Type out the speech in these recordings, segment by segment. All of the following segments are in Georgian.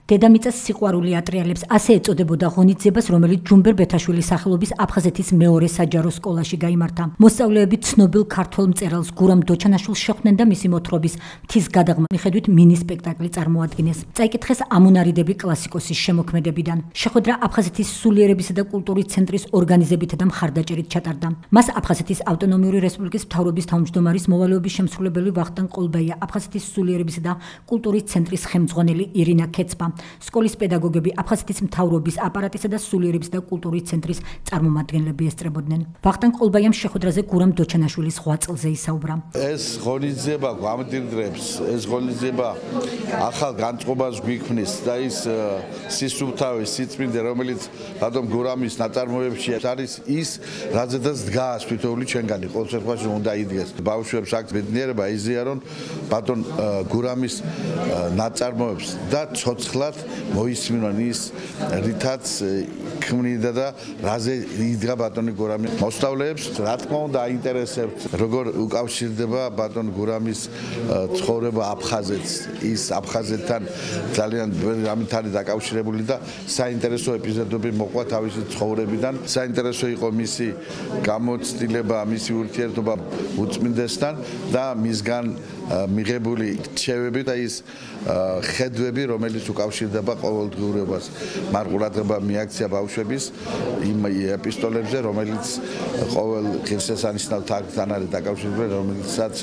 დედამიწას სიყვარული ატრიალებს ასე ეწოდებოდა ღონისძიებას, რომელიც ჯუმბერ ბეთაშვილის სახელობის აფხაზეთის მეორე საჯარო სკოლაში გაიმართა. მოსწავლეები ცნობილ ქართველ მწერალს გურამ დოჩანაშვილს შეხვდნენ და მისი მოთხრობის მთის გადაღმა მიხედვით მინი სპექტაკლი წარმოადგინეს. წაიკითხეს ამონარიდები კლასიკოსის შემოქმედებიდან. შეხვედრა აფხაზეთის სულიერებისა და კულტურის ცენტრის ორგანიზებით და მხარდაჭერით ჩატარდა. მას აფხაზეთის ავტონომიური რესპუბლიკის მთავრობის თავმჯდომარის მოვალეობის შემსრულებელი ვახტანგ ყოლბაია, აფხაზეთის სულიერებისა და კულტურის ცენტრის ხელმძღვანელი ირინა ქეცპა, სკოლის პედაგოგები, აფხაზეთის მთავრობის აპარატისა და სულიერების და კულტურის ცენტრის წარმომადგენლები ესწრებოდნენ. ვახტანგ ყოლბაიამ შეხვედრაზე გურამ დოჩანაშვილის 8 წელზე ისაუბრა. ეს ღონისძიება გვამდიდრებს, ეს ღონისძიება ახალ განწყობას გვიქმნის და ის სისუფთავე, სიწმინდე, რომელიც ბატონ გურამის ნაწარმოებებში არის ის, რაზედაც დგას თითოეული ჩვენგანი, ყოველ შემთხვევაში უნდა იდგეს. ბავშვებს აქვს ბედნიერება იზიარონ ბატონ გურამის ნაწარმოებს და ცოცხლად მოისმინონ ის, რითაც ქმნიდა და რაზე იდგა ბატონი გურამი. მოსწავლეებს რა თქმა უნდა აინტერესებთ, როგორ უკავშირდება ბატონ გურამის ცხოვრება აფხაზეთს, ის აფხაზეთთან ძალიან რამით არის დაკავშირებული და საინტერესო ეპიზოდები მოყვა თავისი ცხოვრებიდან. საინტერესო იყო მისი გამოცდილება, მისი ურთიერთობა უწმინდესთან და მისგან მიღებული რჩევები და ის ხედვები, რომელიც უკავშირდება ყოველდღიურობას. მარყურადღება მიაქცია ბავშვების იმ ეპისტოლებზე, რომელიც ყოველ ღირსშესანიშნავ თარგმანთან არის დაკავშირებული, რომელიცაც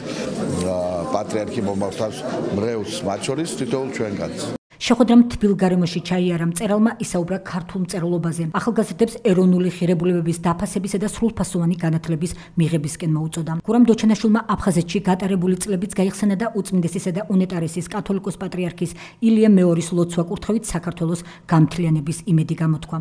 პატრიარქი მომართავს მრევლს, მათ შორის თითოეულ ჩვენგანს. შეხვედრამ თბილ გარემოში ჩაიარა, მწერალმა ისაუბრა ქართულ მწერლობაზე. ახალგაზრდებს ეროვნული ღირებულებების დაფასებისა და სრულფასოვანი განათლების მიღებისკენ მოუწოდა. გურამ დოჩანაშვილმა აფხაზეთში გატარებული წლებიც გაიხსენა და უწმინდესისა და უნეტარესის კათოლიკოს პატრიარქის ილია მეორის ლოცვა კურთხევით საქართველოს გამთლიანების იმედი გამოთქვა.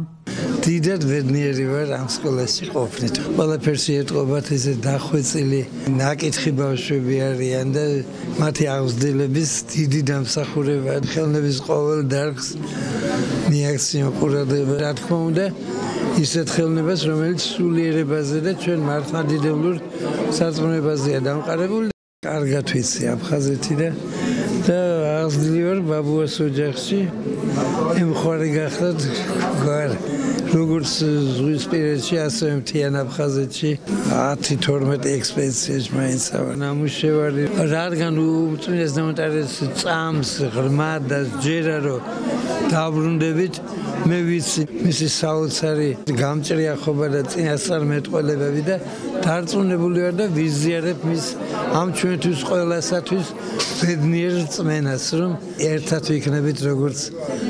დიდად ბედნიერი ვარ ამ სკოლაში ყოფნით. ყველაფერში ეტყობათ ესე დახვეწილი, ნაკითხი ბავშვები არიან და მათი აღზრდილების დიდი დამსახურება ხელნების ყოველ დარგს მიაქცია ყურადღება. რა თქმა უნდა, ისეთ ხელნებას, რომელიც სულიერებაზე და ჩვენ მართლმადიდებლურ სარწმუნოებაზეა დამყარებული. კარგად ვიცი აფხაზეთი და აღზრდილი ვარ ბაბუას ოჯახში. ემხوارი გახლავთ გვარ როგორც ზღვისპირეთში, ასევე მთიან აფხაზეთში 10-12 ექსპედიციაში მაინცავა. ნამუშევარი რადგან უწმინდეს ნამონტარეს წამს ღრმა და ჯერა რომ დაბრუნდებით, მე ვიცი მისი საოცარი გამჭრიახობა და წინასწარმეტყველებები და დარწმუნებული ვარ და ვიზიარებ მის ამ ჩვენთვის ყველასათვის ბედნიერ რწმენას, რომ ერთად ვიქნებით როგორც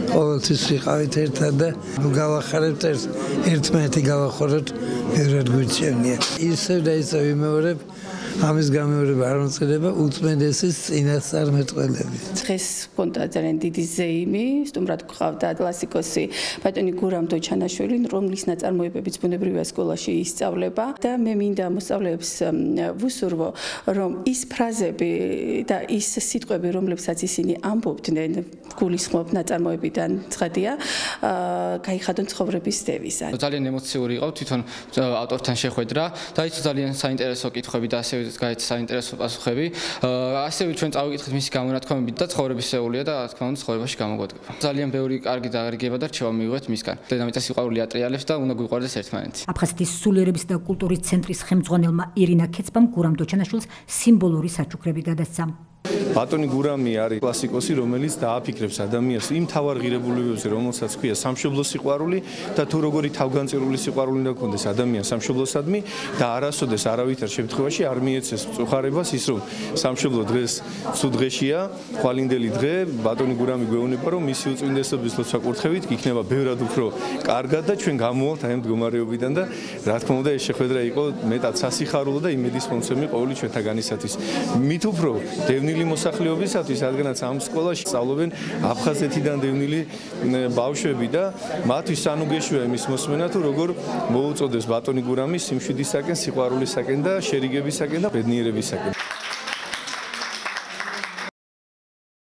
ყოველთვის ვიყავით ერთად და გავახარებთ ერთმანეთი გავახოროთ, ბევრად გვირჩევნია. ისევ და ისევ ვიმეორებ, ამის გამეორება არ მოწედება უწმენდესის წინასწარმეტყველები. დღეს ჰქონდა ძალიან დიდი ზეიმი, სტუმრად გვყავდა კლასიკოსი ბატონი გურამ დოჩანაშვილი, რომლის ნაწარმოებებიც ბუნებრივია სკოლაში ისწავლება და მე მინდა მოსწავლეებს ვუსურვო, რომ ის ფრაზები და ის სიტყვები, რომლებსაც ისინი ამბობდნენ გულისხმობ ნაწარმოებიდან ცხადია, გაიხადონ ცხოვრების დევიზა. ძალიან ემოციური იყო თვითონ ავტორთან შეხვედრა და ის ძალიან საინტერესო კითხვები და ასევე გაიცა საინტერესო პასუხები. ასევე ჩვენ წავიკითხეთ მისი გამონათქვამებით და ცხოვრების შეეულია და რა თქმა უნდა ცხოვრებაში გამოგვადგება. ძალიან ბევრი კარგი დაგარიგება და რჩევა მივიღეთ მისგან. დედამიწას სიყვარული ატრიალებს და უნდა გვიყვარდეს ერთმანეთი. აფხაზეთის სულიერების და კულტურის ცენტრის ხელმძღვანელმა ირინა ქეცპამ გურამ დოჩანაშვილს სიმბოლური საჩუქრები გადასცა. ბატონი გურამი არის კლასიკოსი, რომელიც დააფიქრებს ადამიანს იმ თავარ ღირებულებებზე, რომელსაც ქვია სამშობლოს სიყვარული და თუ როგორი თავგანწირული სიყვარული უნდა გქონდეს ადამიანს სამშობლოსადმი და არასოდეს არავითარ შემთხვევაში არ მიეცეს მწუხარებას ის, რომ სამშობლო დღეს ცუდ დღეშია, ხვალინდელი დღე, ბატონი გურამი გვეუბნება, რომ მისი უწმინდესობის ლოცვა კურთხევით იქნება ბევრად უფრო კარგად და ჩვენ გამოვალთ აი ამ მდგომარეობიდან და რა თქმა უნდა ეს შეხვედრა იყო მეტად სასიხარულო და იმედის მომცემი ყოველი ჩვენთაგანისათვის. მით უფრო დევნილი მოსახლეობისათვის, რადგანაც ამ სკოლაში სწავლობენ აფხაზეთიდან დევნილი ბავშვები და მათთვის სანუგეშვია იმის მოსმენა, თუ როგორ მოუწოდეს ბატონი გურამის სიმშვიდისაკენ, სიყვარულისაკენ და შერიგებისაკენ და ბედნიერებისაკენ.